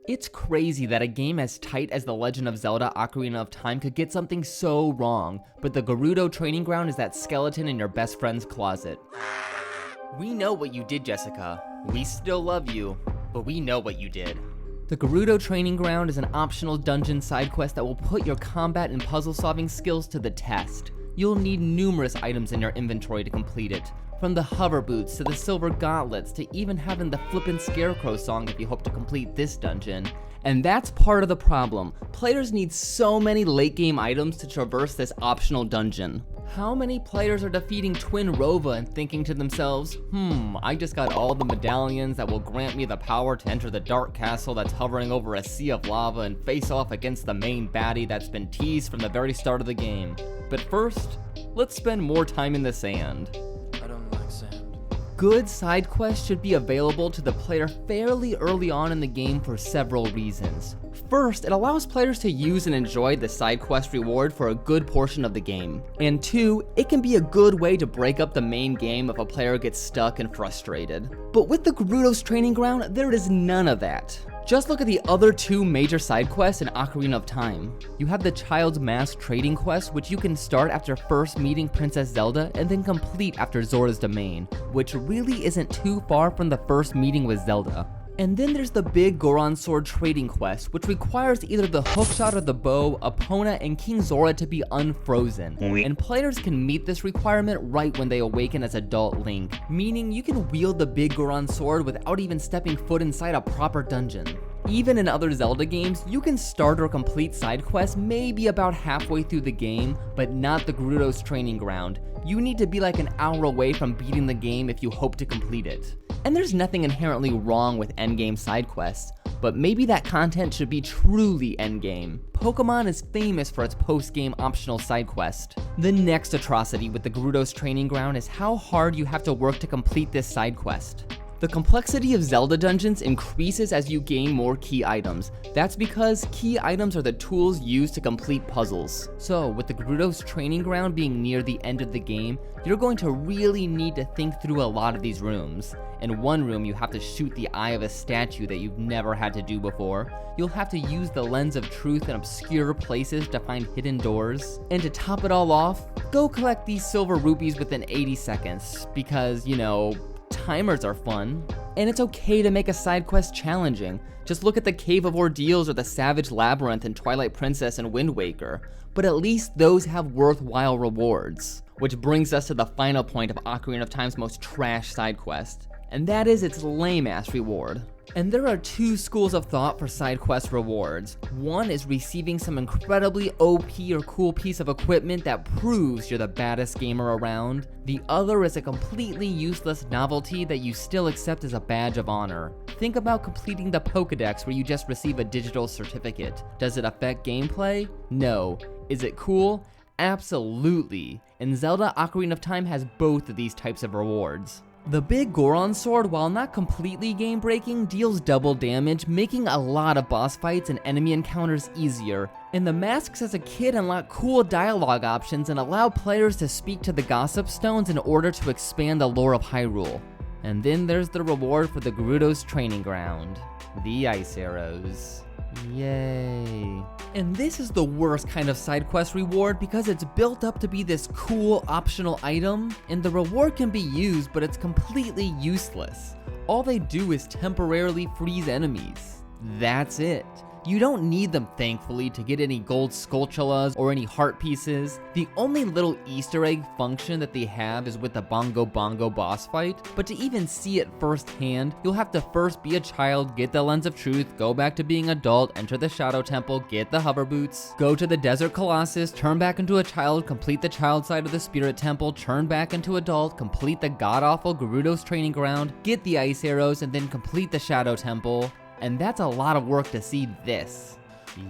It's crazy that a game as tight as The Legend of Zelda Ocarina of Time could get something so wrong, but the Gerudo training ground is that skeleton in your best friend's closet. We know what you did, Jessica. We still love you, but we know what you did. The Gerudo training ground is an optional dungeon side quest that will put your combat and puzzle solving skills to the test. You'll need numerous items in your inventory to complete it, from the hover boots to the silver gauntlets to even having the flippin' scarecrow song if you hope to complete this dungeon. And that's part of the problem. Players need so many late game items to traverse this optional dungeon. How many players are defeating Twin Rova and thinking to themselves, I just got all the medallions that will grant me the power to enter the dark castle that's hovering over a sea of lava and face off against the main baddie that's been teased from the very start of the game. But first, let's spend more time in the sand. I don't like sand. Good side quests should be available to the player fairly early on in the game for several reasons. First, it allows players to use and enjoy the side quest reward for a good portion of the game. And two, it can be a good way to break up the main game if a player gets stuck and frustrated. But with the Gerudo's training ground, there is none of that. Just look at the other two major side quests in Ocarina of Time. You have the Child's Mask trading quest, which you can start after first meeting Princess Zelda and then complete after Zora's Domain, which really isn't too far from the first meeting with Zelda. And then there's the Big Goron Sword trading quest, which requires either the hookshot of the bow, Epona, and King Zora to be unfrozen. And players can meet this requirement right when they awaken as adult Link, meaning you can wield the Big Goron Sword without even stepping foot inside a proper dungeon. Even in other Zelda games, you can start or complete side quests maybe about halfway through the game, but not the Gerudo's training ground. You need to be like an hour away from beating the game if you hope to complete it. And there's nothing inherently wrong with endgame side quests, but maybe that content should be truly endgame. Pokemon is famous for its post-game optional side quest. The next atrocity with the Gerudo's training ground is how hard you have to work to complete this side quest. The complexity of Zelda dungeons increases as you gain more key items. That's because key items are the tools used to complete puzzles. So, with the Gerudo's training ground being near the end of the game, you're going to really need to think through a lot of these rooms. In one room, you have to shoot the eye of a statue that you've never had to do before. You'll have to use the lens of truth in obscure places to find hidden doors. And to top it all off, go collect these silver rupees within 80 seconds, because, timers are fun. And it's okay to make a side quest challenging. Just look at the Cave of Ordeals or the Savage Labyrinth in Twilight Princess and Wind Waker. But at least those have worthwhile rewards. Which brings us to the final point of Ocarina of Time's most trash side quest, and that is its lame-ass reward. And there are two schools of thought for side quest rewards. One is receiving some incredibly OP or cool piece of equipment that proves you're the baddest gamer around. The other is a completely useless novelty that you still accept as a badge of honor. Think about completing the Pokédex where you just receive a digital certificate. Does it affect gameplay? No. Is it cool? Absolutely. And Zelda Ocarina of Time has both of these types of rewards. The Big Goron Sword, while not completely game-breaking, deals double damage, making a lot of boss fights and enemy encounters easier. And the masks as a kid unlock cool dialogue options and allow players to speak to the Gossip Stones in order to expand the lore of Hyrule. And then there's the reward for the Gerudo's training ground, the Ice Arrows. Yay. And this is the worst kind of side quest reward because it's built up to be this cool optional item, and the reward can be used, but it's completely useless. All they do is temporarily freeze enemies. That's it. You don't need them, thankfully, to get any gold Skulltulas or any heart pieces. The only little Easter egg function that they have is with the Bongo Bongo boss fight, but to even see it firsthand, you'll have to first be a child, get the Lens of Truth, go back to being adult, enter the Shadow Temple, get the hover boots, go to the Desert Colossus, turn back into a child, complete the child side of the Spirit Temple, turn back into adult, complete the god-awful Gerudo's training ground, get the Ice Arrows, and then complete the Shadow Temple. And that's a lot of work to see this.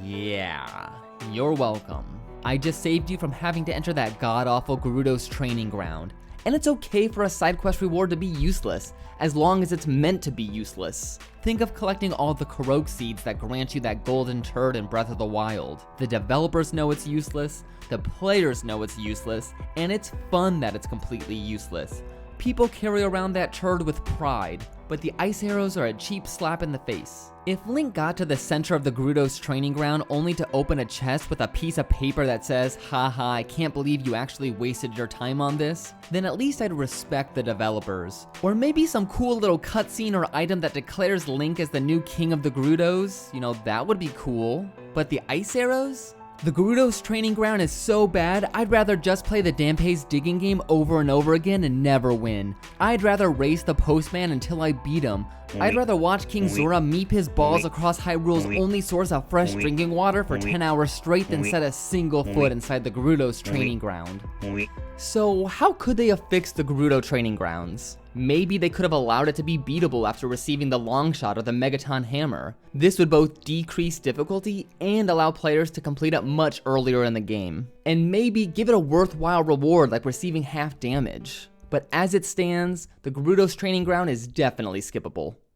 Yeah, you're welcome. I just saved you from having to enter that god-awful Gerudo's training ground. And it's okay for a side quest reward to be useless, as long as it's meant to be useless. Think of collecting all the Korok seeds that grant you that golden turd in Breath of the Wild. The developers know it's useless, the players know it's useless, and it's fun that it's completely useless. People carry around that turd with pride, but the ice arrows are a cheap slap in the face. If Link got to the center of the Gerudo's training ground only to open a chest with a piece of paper that says, haha, I can't believe you actually wasted your time on this, then at least I'd respect the developers. Or maybe some cool little cutscene or item that declares Link as the new king of the Gerudos, that would be cool. But the ice arrows? The Gerudo's training ground is so bad, I'd rather just play the Dampé's digging game over and over again and never win. I'd rather race the postman until I beat him. I'd rather watch King Zora meep his balls across Hyrule's only source of fresh drinking water for 10 hours straight than set a single foot inside the Gerudo's training ground. So how could they have fixed the Gerudo training grounds? Maybe they could have allowed it to be beatable after receiving the long shot or the Megaton hammer. This would both decrease difficulty and allow players to complete it much earlier in the game. And maybe give it a worthwhile reward like receiving half damage. But as it stands, the Gerudo's training ground is definitely skippable.